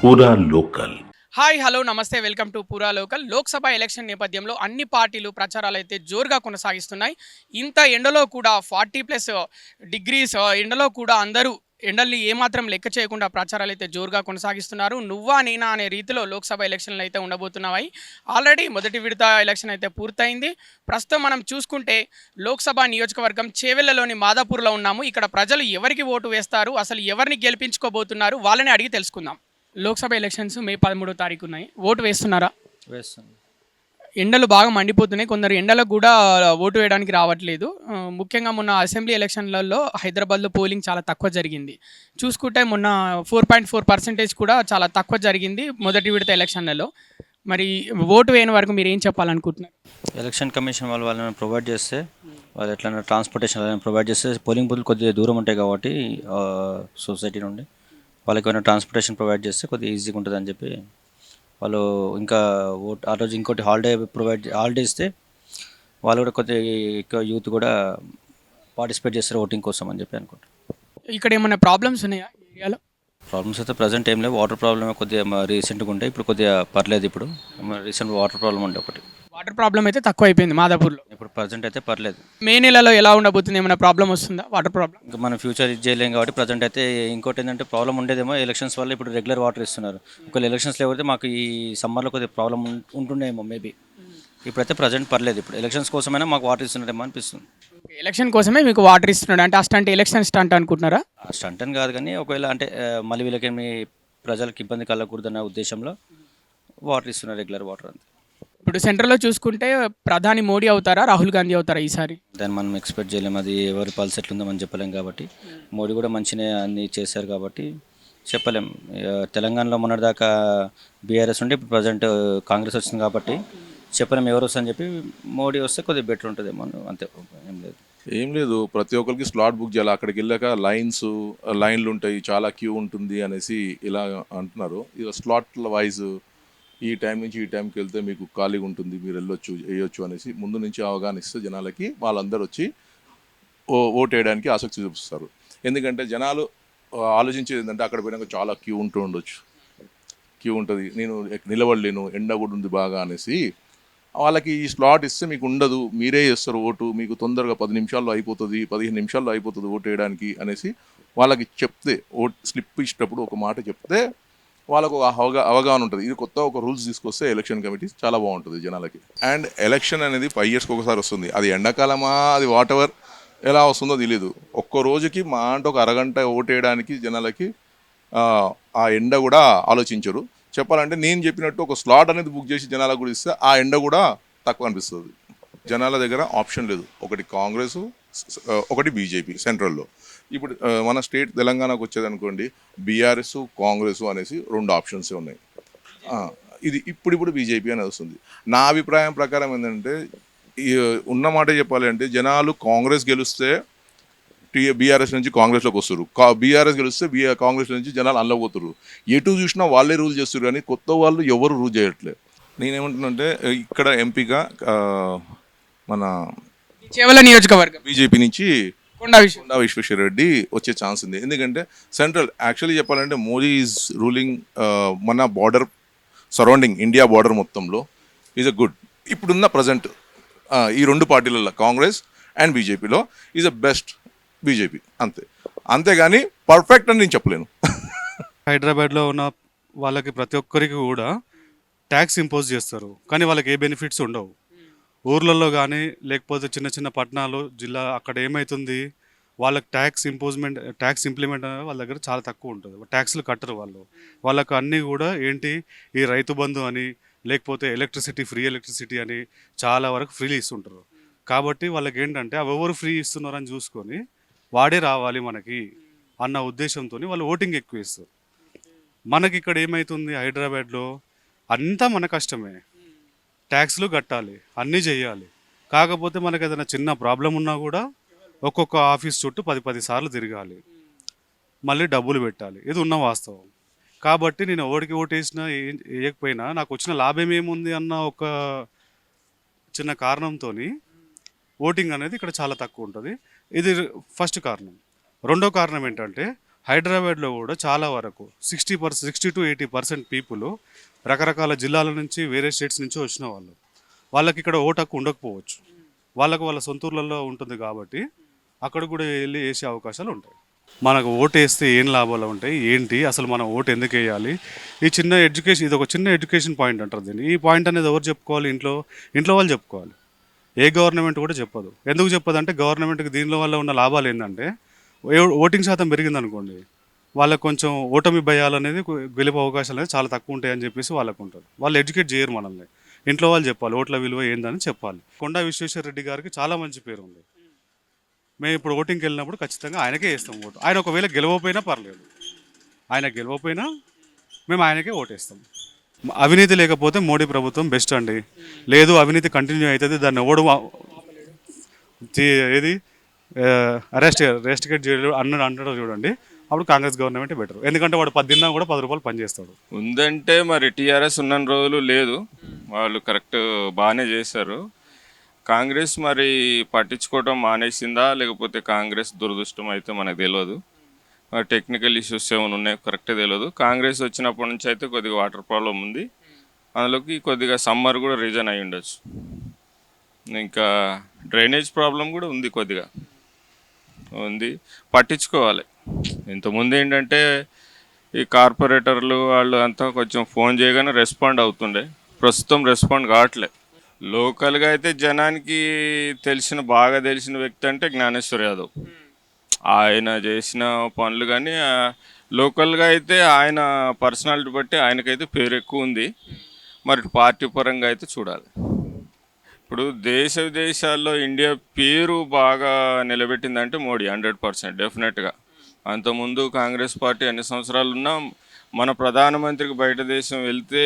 పూరా local. Hi hello నమస్తే welcome to పూరా లోకల్. లోక్సభ ఎలక్షన్ నేపథ్యంలో అన్ని పార్టీలు ప్రచారాలు అయితే జోరుగా కొనసాగిస్తున్నాయి. ఇంత ఎండలో కూడా 40+ డిగ్రీస్ ఎండలో కూడా అందరూ ఎండల్ని ఏమాత్రం లెక్క చేయకుండా ప్రచారాలు అయితే జోరుగా కొనసాగిస్తున్నారు. నువ్వా నేనా అనే రీతిలో లోక్సభ ఎలక్షన్లు అయితే ఉండబోతున్నాయి. ఆల్రెడీ మొదటి విడత ఎలక్షన్ అయితే పూర్తయింది. ప్రస్తుతం మనం చూసుకుంటే లోక్సభ నియోజకవర్గం చేవెళ్లలోని మాదాపూర్లో ఉన్నాము. ఇక్కడ ప్రజలు ఎవరికి ఓటు వేస్తారు, అసలు ఎవరిని గెలిపించుకోబోతున్నారు, వాళ్ళని అడిగి తెలుసుకుందాం. లోక్సభ ఎలక్షన్స్ మే 13వ తారీఖు ఉన్నాయి. ఓటు వేస్తున్నారా? వేస్తాను. ఎండలు బాగా మండిపోతున్నాయి. కొందరు ఎండలకు కూడా ఓటు వేయడానికి రావట్లేదు. ముఖ్యంగా మొన్న అసెంబ్లీ ఎలక్షన్లలో హైదరాబాద్లో పోలింగ్ చాలా తక్కువ జరిగింది. చూసుకుంటే మొన్న 4.4% కూడా చాలా తక్కువ జరిగింది మొదటి విడత ఎలక్షన్లలో. మరి ఓటు వేయని వరకు మీరు ఏం చెప్పాలనుకుంటున్నారు? ఎలక్షన్ కమిషన్ వాళ్ళని ప్రొవైడ్ చేస్తే, వాళ్ళు ఎట్లైనా ట్రాన్స్పోర్టేషన్ ప్రొవైడ్ చేస్తే, పోలింగ్ బూత్లు కొద్దిగా దూరం ఉంటాయి కాబట్టి సొసైటీ నుండి వాళ్ళకి ఏమైనా ట్రాన్స్పోర్టేషన్ ప్రొవైడ్ చేస్తే కొద్దిగా ఈజీగా ఉంటుంది అని చెప్పి వాళ్ళు ఇంకా ఆ రోజు ఇంకోటి హాలిడే ఇస్తే వాళ్ళు కూడా కొద్దిగా ఎక్కువ యూత్ కూడా పార్టిసిపేట్ చేస్తారు ఓటింగ్ కోసం అని చెప్పి అనుకుంటారు. ఇక్కడ ఏమైనా ప్రాబ్లమ్స్ ఉన్నాయా ఏరియాలో? ప్రాబ్లమ్స్ అయితే ప్రజెంట్ ఏం లేవు. వాటర్ ప్రాబ్లమ్ కొద్దిగా రీసెంట్గా ఉంటే ఇప్పుడు కొద్దిగా పర్లేదు. ఇప్పుడు రీసెంట్ వాటర్ ప్రాబ్లం ఉండే ఒకటి. వాటర్ ప్రాబ్లం అయితే తక్కువ అయిపోయింది మాదాపూర్లో. ఇప్పుడు ప్రజెంట్ అయితే పర్లేదు. మే నెలలో ఎలా ఉండబోతుంది? ఏమైనా ప్రాబ్లం వస్తుందా వాటర్ ప్రాబ్లం? ఇంకా మనం ఫ్యూచర్ ఇది చేయలేం కాబట్టి ప్రజెంట్ అయితే ఇంకోటి ఏంటంటే ప్రాబ్లం ఉండేదేమో ఎలక్షన్స్ వల్ల. ఇప్పుడు రెగ్యులర్ వాటర్ ఇస్తున్నారు. ఒకవేళ ఎలక్షన్స్ లేకపోతే మాకు ఈ సమ్మర్లో కొద్దిగా ప్రాబ్లం ఉంటుండేమో మేబీ. ఇప్పుడైతే ప్రజెంట్ పర్లేదు. ఇప్పుడు ఎలక్షన్స్ కోసమైనా మాకు వాటర్ ఇస్తున్నారేమో అనిపిస్తుంది. ఎలక్షన్ కోసమే మీకు వాటర్ ఇస్తున్నాడు అంటే అంటే ఎలక్షన్ స్టంట్ అనుకుంటున్నారా? స్టంట్ అని కాదు కానీ ఒకవేళ అంటే మళ్ళీ వీళ్ళకి మీ ప్రజలకు ఇబ్బంది కలగకూడదన్న ఉద్దేశంలో వాటర్ ఇస్తున్నారు, రెగ్యులర్ వాటర్ అంతే. ఇప్పుడు సెంట్రల్లో చూసుకుంటే ప్రధాని మోడీ అవుతారా, రాహుల్ గాంధీ అవుతారా ఈసారి? దాన్ని మనం ఎక్స్పెక్ట్ చేయలేము. అది ఎవరి పల్స్ ఎట్లుందో మనం చెప్పలేం కాబట్టి. మోడీ కూడా మంచిగా అన్నీ చేశారు కాబట్టి చెప్పలేం. తెలంగాణలో మొన్నటిదాకా బీఆర్ఎస్ ఉంటే ఇప్పుడు ప్రజెంట్ కాంగ్రెస్ వచ్చింది కాబట్టి చెప్పలేం ఎవరు వస్తుందని చెప్పి. మోడీ వస్తే కొద్దిగా బెటర్ ఉంటుందేమో అంతే, ఏం లేదు. ప్రతి ఒక్కరికి స్లాట్ బుక్ చేయాలి. అక్కడికి వెళ్ళాక లైన్లు ఉంటాయి, చాలా క్యూ ఉంటుంది అనేసి ఇలా అంటున్నారు. ఇక స్లాట్ల వైజ్ ఈ టైం నుంచి ఈ టైంకి వెళ్తే మీకు ఖాళీగా ఉంటుంది, మీరు వేయొచ్చు అనేసి ముందు నుంచి అవగాహన ఇస్తే జనాలకి వాళ్ళందరూ వచ్చి ఓటు వేయడానికి ఆసక్తి చూపిస్తారు. ఎందుకంటే జనాలు ఆలోచించేది ఏంటంటే అక్కడ పోయినాక చాలా క్యూ ఉండొచ్చు, క్యూ ఉంటుంది, నేను నిలబడలేను, ఎండ కూడా ఉంది బాగా అనేసి వాళ్ళకి ఈ స్లాట్ ఇస్తే మీకు ఉండదు, మీరే చేస్తారు ఓటు, మీకు తొందరగా 10 నిమిషాల్లో అయిపోతుంది, 15 నిమిషాల్లో అయిపోతుంది ఓటు వేయడానికి అనేసి వాళ్ళకి చెప్తే, ఓట్ స్లిప్ ఇచ్చినప్పుడు ఒక మాట చెప్తే వాళ్ళకు అవగాహన ఉంటుంది. ఇది కొత్త ఒక రూల్స్ తీసుకొస్తే ఎలక్షన్ కమిటీ చాలా బాగుంటుంది జనాలకి. అండ్ ఎలక్షన్ అనేది 5 yearsకి ఒకసారి వస్తుంది. అది ఎండాకాలమా, అది వాట్ ఎవర్ ఎలా వస్తుందో తెలియదు. ఒక్కో రోజుకి మా అంటే ఒక అరగంట ఓటు వేయడానికి జనాలకి ఆ ఎండ కూడా ఆలోచించరు. చెప్పాలంటే నేను చెప్పినట్టు ఒక స్లాట్ అనేది బుక్ చేసి జనాలకు కూడా ఇస్తే ఆ ఎండ కూడా తక్కువ అనిపిస్తుంది. జనాల దగ్గర ఆప్షన్ లేదు. ఒకటి కాంగ్రెస్, ఒకటి బీజేపీ సెంట్రల్లో. ఇప్పుడు మన స్టేట్ తెలంగాణకు వచ్చేది అనుకోండి, బీఆర్ఎస్, కాంగ్రెస్ అనేసి 2 ఆప్షన్సే ఉన్నాయి. ఇది ఇప్పుడు బీజేపీ అనేది వస్తుంది. నా అభిప్రాయం ప్రకారం ఏంటంటే, ఉన్న మాట చెప్పాలి అంటే జనాలు కాంగ్రెస్ గెలిస్తే బీఆర్ఎస్ నుంచి కాంగ్రెస్లోకి వస్తారు, బీఆర్ఎస్ గెలిస్తే కాంగ్రెస్ నుంచి జనాలు అల్లపోతారు. ఎటు చూసినా వాళ్ళే రూల్ చేస్తారు కానీ కొత్త వాళ్ళు ఎవరు రూల్ చేయట్లేదు. నేనేమంటున్నానంటే ఇక్కడ ఎంపీగా మన చేవెళ్ల నియోజకవర్గం బీజేపీ నుంచి కొండా విశ్వేశ్వర రెడ్డి వచ్చే ఛాన్స్ ఉంది. ఎందుకంటే సెంట్రల్ యాక్చువల్లీ చెప్పాలంటే మోదీ ఈజ్ రూలింగ్ మన బార్డర్ సరౌండింగ్ ఇండియా బార్డర్ మొత్తంలో ఈజ్ అ గుడ్. ఇప్పుడున్న ప్రజెంట్ ఈ 2 పార్టీలలో కాంగ్రెస్ అండ్ బీజేపీలో ఈజ్ అ బెస్ట్ బీజేపీ, అంతేగాని పర్ఫెక్ట్ అని నేను చెప్పలేను. హైదరాబాద్లో ఉన్న వాళ్ళకి ప్రతి ఒక్కరికి కూడా ట్యాక్స్ ఇంపోజ్ చేస్తారు కానీ వాళ్ళకి ఏ బెనిఫిట్స్ ఉండవు. ఊర్లలో కానీ లేకపోతే చిన్న చిన్న పట్టణాలు, జిల్లా అక్కడ ఏమవుతుంది, వాళ్ళకి ట్యాక్స్ ఇంప్లిమెంట్ అనేది వాళ్ళ దగ్గర చాలా తక్కువ ఉంటుంది. ట్యాక్స్లు కట్టరు వాళ్ళకు అన్నీ కూడా ఏంటి, ఈ రైతు బంధు అని లేకపోతే ఫ్రీ ఎలక్ట్రిసిటీ అని చాలా వరకు ఫ్రీలు ఇస్తుంటారు. కాబట్టి వాళ్ళకి ఏంటంటే అవి ఎవరు ఫ్రీ ఇస్తున్నారని చూసుకొని వాడే రావాలి మనకి అన్న ఉద్దేశంతో వాళ్ళు ఓటింగ్ ఎక్కువ ఇస్తారు. మనకి ఇక్కడ ఏమవుతుంది, హైదరాబాద్లో అంతా మన కష్టమే, ట్యాక్స్లు కట్టాలి, అన్నీ చేయాలి. కాకపోతే మనకి ఏదైనా చిన్న ప్రాబ్లం ఉన్నా కూడా ఒక్కొక్క ఆఫీస్ చుట్టూ 10 సార్లు తిరగాలి, మళ్ళీ డబ్బులు పెట్టాలి. ఇది ఉన్న వాస్తవం. కాబట్టి నేను ఓడికి ఓటేసినా వేయకపోయినా నాకు వచ్చిన లాభం ఏముంది అన్న ఒక చిన్న కారణంతో ఓటింగ్ అనేది ఇక్కడ చాలా తక్కువ ఉంటుంది. ఇది ఫస్ట్ కారణం. రెండో కారణం ఏంటంటే హైదరాబాద్లో కూడా చాలా వరకు 60-80% పీపుల్ రకరకాల జిల్లాల నుంచి వేరే స్టేట్స్ నుంచి వచ్చిన వాళ్ళు. వాళ్ళకి ఇక్కడ ఓటు హక్కు ఉండకపోవచ్చు, వాళ్ళకు వాళ్ళ సొంతూర్లలో ఉంటుంది కాబట్టి అక్కడ కూడా వెళ్ళి వేసే అవకాశాలు ఉంటాయి. మనకు ఓటు వేస్తే ఏం లాభాలు ఉంటాయి, ఏంటి అసలు మనం ఓటు ఎందుకు వేయాలి, ఈ చిన్న ఎడ్యుకేషన్, ఇది ఒక చిన్న ఎడ్యుకేషన్ పాయింట్ అంటారు దీన్ని. ఈ పాయింట్ అనేది ఎవరు చెప్పుకోవాలి? ఇంట్లో వాళ్ళు చెప్పుకోవాలి. ఏ గవర్నమెంట్ కూడా చెప్పదు. ఎందుకు చెప్పదు అంటే గవర్నమెంట్కి దీనిలో వల్ల ఉన్న లాభాలు ఏంటంటే ఓటింగ్ శాతం పెరిగింది అనుకోండి, వాళ్ళకు కొంచెం ఓటమి భయాలు గెలుపు అవకాశాలు అనేది చాలా తక్కువ ఉంటాయని చెప్పేసి వాళ్ళకు ఉంటుంది. వాళ్ళు ఎడ్యుకేట్ చేయరు మనల్ని. ఇంట్లో వాళ్ళు చెప్పాలి ఓట్ల విలువ ఏందని చెప్పాలి. కొండా విశ్వేశ్వర రెడ్డి గారికి చాలా మంచి పేరు ఉంది. మేము ఇప్పుడు ఓటింగ్కి వెళ్ళినప్పుడు ఖచ్చితంగా ఆయనకే వేస్తాం ఓటు. ఆయన ఒకవేళ గెలవకపోయినా పర్లేదు, ఆయన గెలవకపోయినా మేము ఆయనకే ఓటేస్తాం. అవినీతి లేకపోతే మోడీ ప్రభుత్వం బెస్ట్ అండి. లేదు అవినీతి కంటిన్యూ అవుతుంది, దాన్ని ఎవడు ఏది రెస్టికేట్ చేయడం అంటాడు చూడండి, అప్పుడు కాంగ్రెస్ గవర్నమెంట్ బెటర్. ఎందుకంటే వాడు 10 దిన్నా కూడా 10 రూపాయలు పనిచేస్తాడు. ఉందంటే మరి టీఆర్ఎస్ ఉన్న రోజులు లేదు, వాళ్ళు కరెక్ట్ బాగానే చేశారు. కాంగ్రెస్ మరి పట్టించుకోవడం మానేసిందా లేకపోతే కాంగ్రెస్ దురదృష్టం అయితే మనకు తెలియదు. టెక్నికల్ ఇష్యూస్ ఏమైనా ఉన్నాయో కరెక్టే తెలియదు. కాంగ్రెస్ వచ్చినప్పటి నుంచి అయితే కొద్దిగా వాటర్ ప్రాబ్లం ఉంది, అందులోకి కొద్దిగా సమ్మర్ కూడా రీజన్ అయి ఉండొచ్చు. ఇంకా డ్రైనేజ్ ప్రాబ్లం కూడా ఉంది, కొద్దిగా ఉంది, పట్టించుకోవాలి. ఇంతకుముందు ఏంటంటే ఈ కార్పొరేటర్లు వాళ్ళు అంతా కొంచెం ఫోన్ చేయగానే రెస్పాండ్ అవుతుండే, ప్రస్తుతం రెస్పాండ్ కావట్లే. లోకల్గా అయితే జనానికి బాగా తెలిసిన వ్యక్తి అంటే జ్ఞానేశ్వర్ యాదవ్. ఆయన చేసిన పనులు కానీ లోకల్గా అయితే ఆయన పర్సనాలిటీ బట్టి ఆయనకైతే పేరు ఎక్కువ ఉంది. మరి పార్టీ పరంగా అయితే చూడాలి. ఇప్పుడు దేశ విదేశాల్లో ఇండియా పేరు బాగా నిలబెట్టిందంటే మోడీ 100% డెఫినెట్గా. అంతకుముందు కాంగ్రెస్ పార్టీ అన్ని సంవత్సరాలు ఉన్నా మన ప్రధానమంత్రికి బయట దేశం వెళ్తే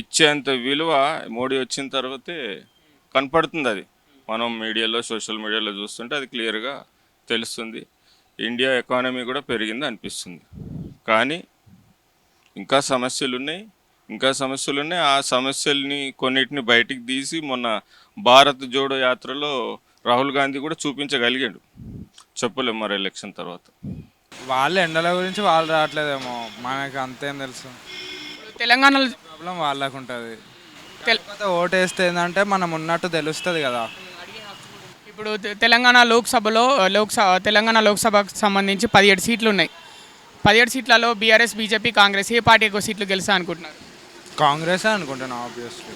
ఇచ్చేంత విలువ మోడీ వచ్చిన తర్వాతే కనపడుతుంది. అది మనం మీడియాలో సోషల్ మీడియాలో చూస్తుంటే అది క్లియర్గా తెలుస్తుంది. ఇండియా ఎకానమీ కూడా పెరిగింది అనిపిస్తుంది. కానీ ఇంకా సమస్యలు ఉన్నాయి. ఆ సమస్యల్ని కొన్నిటిని బయటికి తీసి మొన్న భారత్ జోడో యాత్రలో రాహుల్ గాంధీ కూడా చూపించగలిగాడు. చెప్పలేము మరి ఎలక్షన్ తర్వాత. వాళ్ళ ఎండల గురించి వాళ్ళు రావట్లేదేమో, మనకి అంతేం తెలుసు. తెలంగాణలో ప్రాబ్లం వాళ్ళకు ఉంటుంది. తెల్- కాకపోతే ఓటు వేస్తే ఏంటంటే మనం ఉన్నట్టు తెలుస్తుంది కదా. ఇప్పుడు తెలంగాణ లోక్సభకు సంబంధించి 17 సీట్లు ఉన్నాయి. 17 సీట్లలో బీఆర్ఎస్, బీజేపీ, కాంగ్రెస్ ఏ పార్టీ ఎక్కువ సీట్లు గెలుస్తా అనుకుంటున్నారు? కాంగ్రెసే అనుకుంటున్నాను ఆబ్వియస్లీ.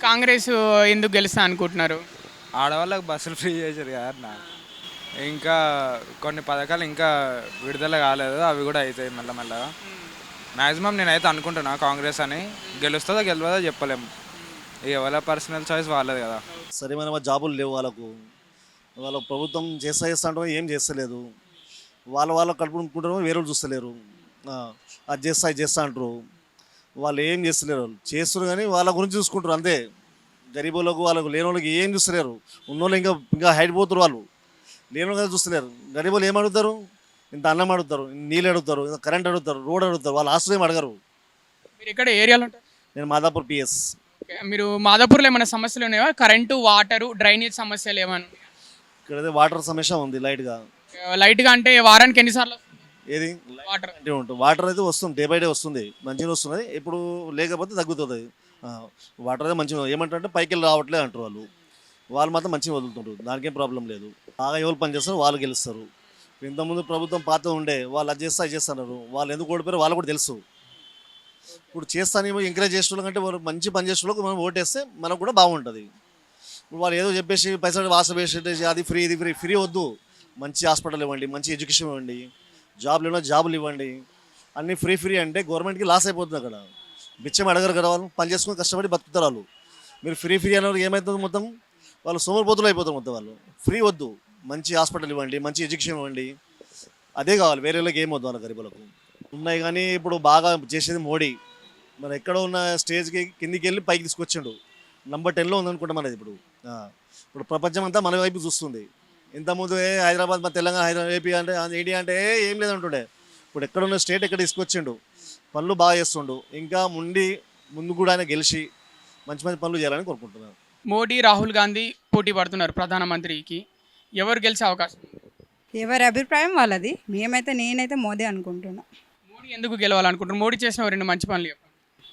కాంగ్రెస్ ఎందుకు గెలుస్తా అనుకుంటున్నారు? ఆడవాళ్ళకి బస్సులు ఫ్రీ చేశారు కదా అన్న. ఇంకా కొన్ని పథకాలు ఇంకా విడుదల కాలేదు, అవి కూడా అవుతాయి మెల్లమెల్లగా. మ్యాక్సిమం నేనైతే అనుకుంటున్నా కాంగ్రెస్ అని. గెలుస్తుందో గెలవదో చెప్పలేము, ఎవరి పర్సనల్ చాయిస్ వాళ్ళది కదా. సరైన జాబులు లేవు వాళ్ళ ప్రభుత్వం చేస్తా అంటే ఏం చేస్తలేదు. వాళ్ళ కడుపుకుంటారో వేరే చూస్తలేరు. అది చేస్తా అంటారు, వాళ్ళు ఏం చేస్తలేరు. చేస్తారు కానీ వాళ్ళ గురించి చూసుకుంటారు అంతే. గరీబులకు వాళ్ళకు లేని వాళ్ళకి ఏం చూస్తలేరు. ఉన్నోళ్ళు ఇంకా హైట్ పోతారు, వాళ్ళు లేని వాళ్ళు చూస్తలేరు. గరీబులు ఏం అడుగుతారు? ఇంత అన్నం అడుగుతారు, నీళ్ళు అడుగుతారు, కరెంట్ అడుగుతారు, రోడ్ అడుగుతారు. వాళ్ళు ఆస్తులు ఏం అడగరు. మీరు ఇక్కడ ఏరియాలో ఉంటారు? నేను మాదాపూర్ పిఎస్. మీరు మాదాపూర్లో ఏమైనా సమస్యలు ఉన్నాయా? కరెంటు, వాటరు, డ్రైనేజ్ సమస్యలు ఏమైనా? ఇక్కడైతే వాటర్ సమస్య ఉంది లైట్గా. లైట్గా అంటే వారానికి ఎన్నిసార్లు ఏది వాటర్? అంటే ఉంటుంది, వాటర్ అయితే వస్తుంది, డే బై డే వస్తుంది, మంచిగా వస్తుంది. ఇప్పుడు లేకపోతే తగ్గుతుంది. వాటర్ అయితే మంచిగా ఏమంటారంటే పైకి వెళ్ళి రావట్లేదు అంటారు వాళ్ళు మాత్రం మంచిగా వదులుతుంటారు, దానికేం ప్రాబ్లం లేదు. బాగా ఎవరు పని చేస్తారు వాళ్ళు గెలుస్తారు. ఇంతకుముందు ప్రభుత్వం పాత ఉండే వాళ్ళు అది చేస్తున్నారు, వాళ్ళు ఎందుకు ఓడిపోయారో వాళ్ళు కూడా తెలుసు. ఇప్పుడు చేస్తానేమో ఎంకరేజ్ చేసే వాళ్ళకంటే వాళ్ళు మంచి పని చేసే వాళ్ళకి మనం ఓటేస్తే మనకు కూడా బాగుంటుంది. ఇప్పుడు వాళ్ళు ఏదో చెప్పేసి పైసలు వాస వేసేసి అది ఫ్రీ ఇది ఫ్రీ వద్దు. మంచి హాస్పిటల్ ఇవ్వండి, మంచి ఎడ్యుకేషన్ ఇవ్వండి, జాబ్లు ఏమో జాబులు ఇవ్వండి. అన్నీ ఫ్రీ అంటే గవర్నమెంట్కి లాస్ అయిపోతుంది. అక్కడ బిచ్చం అడగరు కదా, వాళ్ళు పని చేసుకుని కష్టపడి బతుకుతారు వాళ్ళు. మీరు ఫ్రీ అనే వాళ్ళకి ఏమవుతుంది, మొత్తం వాళ్ళు సోమరిపోతులు అయిపోతారు. మొత్తం వాళ్ళు ఫ్రీ వద్దు, మంచి హాస్పిటల్ ఇవ్వండి, మంచి ఎడ్యుకేషన్ ఇవ్వండి, అదే కావాలి. వేరే వాళ్ళకి ఏమొద్దు, వాళ్ళ గరీబులకు ఉన్నాయి. కానీ ఇప్పుడు బాగా చేసేది మోడీ. మరి ఎక్కడ ఉన్న స్టేజ్కి కిందికి వెళ్ళి పైకి తీసుకొచ్చిండు. నంబర్ 10లో ఉందనుకుంటా మనది ఇప్పుడు. ఇప్పుడు ప్రపంచం అంతా మన వైపు చూస్తుంది. ఇంతకుముందు హైదరాబాద్, మన తెలంగాణ, హైదరాబాద్, ఏపీ అంటే ఇండియా అంటే ఏం లేదంటుండే. ఇప్పుడు ఎక్కడున్న స్టేట్ ఎక్కడ తీసుకొచ్చిండు, పనులు బాగా చేస్తుండు. ఇంకా ముందు కూడా ఆయన గెలిచి మంచి మంచి పనులు చేయాలని కోరుకుంటున్నాను. మోడీ, రాహుల్ గాంధీ పోటీ పడుతున్నారు ప్రధానమంత్రికి. ఎవరు గెలిచే అవకాశం? ఎవరి అభిప్రాయం వాళ్ళది. నేనైతే మోదీ అనుకుంటున్నా. మోడీ ఎందుకు గెలవాలనుకుంటున్నారు? మోడీ చేసిన రెండు మంచి పనులు చెప్పండి.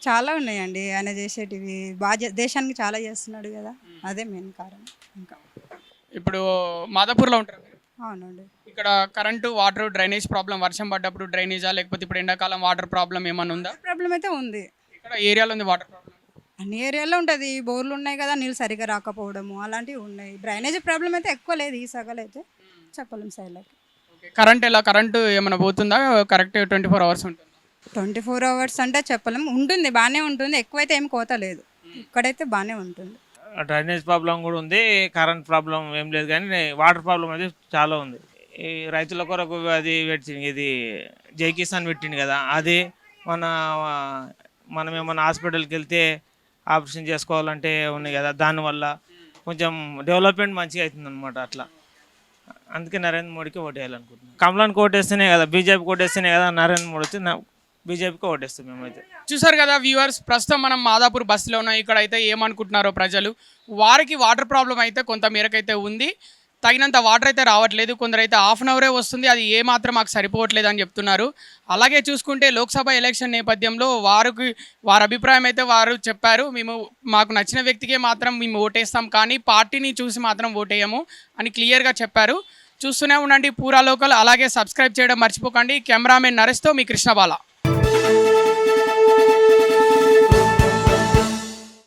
చాలా ఉన్నాయండి ఆయన చేసేటివి. బాగా దేశానికి చాలా చేస్తున్నాడు కదా, అదే మెయిన్ కారణం. ఇంకా ఇప్పుడు మాదాపూర్లో ఉంటారు మీరు. అవునండి. ఇక్కడ కరెంటు, వాటర్, డ్రైనేజ్ ప్రాబ్లం, వర్షం పడ్డప్పుడు డ్రైనేజా లేకపోతే ఇప్పుడు ఎండాకాలం వాటర్ ప్రాబ్లం ఏమైనా ఉందా? ప్రాబ్లం అయితే ఉంది. ఇక్కడ ఏరియాలో ఉంది వాటర్ ప్రాబ్లం. అన్ని ఏరియాలో ఉంటుంది. బోర్లు ఉన్నాయి కదా, నీళ్ళు సరిగ్గా రాకపోవడము అలాంటివి ఉన్నాయి. డ్రైనేజ్ ప్రాబ్లం అయితే ఎక్కువ లేదు ఈ సగలు అయితే చెప్పలేం సైడ్లకి. ఓకే, కరెంట్ ఎలా? కరెంటు ఏమైనా పోతుందా? కరెక్ట్ 24 అవర్స్ ఉంటుందా? 24 అవర్స్ అంటే చెప్పలేం, ఉంటుంది బాగానే ఉంటుంది. ఎక్కువైతే ఏం కోత లేదు, ఇక్కడైతే బాగానే ఉంటుంది. డ్రైనేజ్ ప్రాబ్లం కూడా ఉంది, కరెంట్ ప్రాబ్లం ఏం లేదు, కానీ వాటర్ ప్రాబ్లం అయితే చాలా ఉంది. ఈ రైతుల కొరకు అది పెట్టింది, ఇది జై కిసాన్ పెట్టింది కదా, అది మనం ఏమన్నా హాస్పిటల్కి వెళ్తే ఆపరేషన్ చేసుకోవాలంటే ఉన్నాయి కదా, దానివల్ల కొంచెం డెవలప్మెంట్ మంచిగా అవుతుంది అనమాట. అట్లా అందుకే నరేంద్ర మోడీకి ఓటేయాలనుకుంటున్నాం. కమలానికి ఓటేస్తేనే కదా, బీజేపీకి ఓటేస్తేనే కదా నరేంద్ర మోడీ వచ్చి బీజేపీకి ఓటేస్తాం మేమైతే. చూసారు కదా వ్యూవర్స్, ప్రస్తుతం మనం మాదాపూర్ బస్సులో ఉన్నాం. ఇక్కడ అయితే ఏమనుకుంటున్నారో ప్రజలు. వారికి వాటర్ ప్రాబ్లం అయితే కొంత మేరకైతే ఉంది, తగినంత వాటర్ అయితే రావట్లేదు. కొందరైతే హాఫ్ అన్ అవరే వస్తుంది, అది ఏమాత్రం మాకు సరిపోవట్లేదు అని చెప్తున్నారు. అలాగే చూసుకుంటే లోక్సభ ఎలక్షన్ నేపథ్యంలో వారి అభిప్రాయం అయితే వారు చెప్పారు, మాకు నచ్చిన వ్యక్తికే మాత్రం మేము ఓటేస్తాం, కానీ పార్టీని చూసి మాత్రం ఓటేయము అని క్లియర్గా చెప్పారు. చూస్తూనే ఉండండి పూరా లోకల్. అలాగే సబ్స్క్రైబ్ చేయడం మర్చిపోకండి. కెమెరామెన్ నరేష్తో మీ కృష్ణబాల.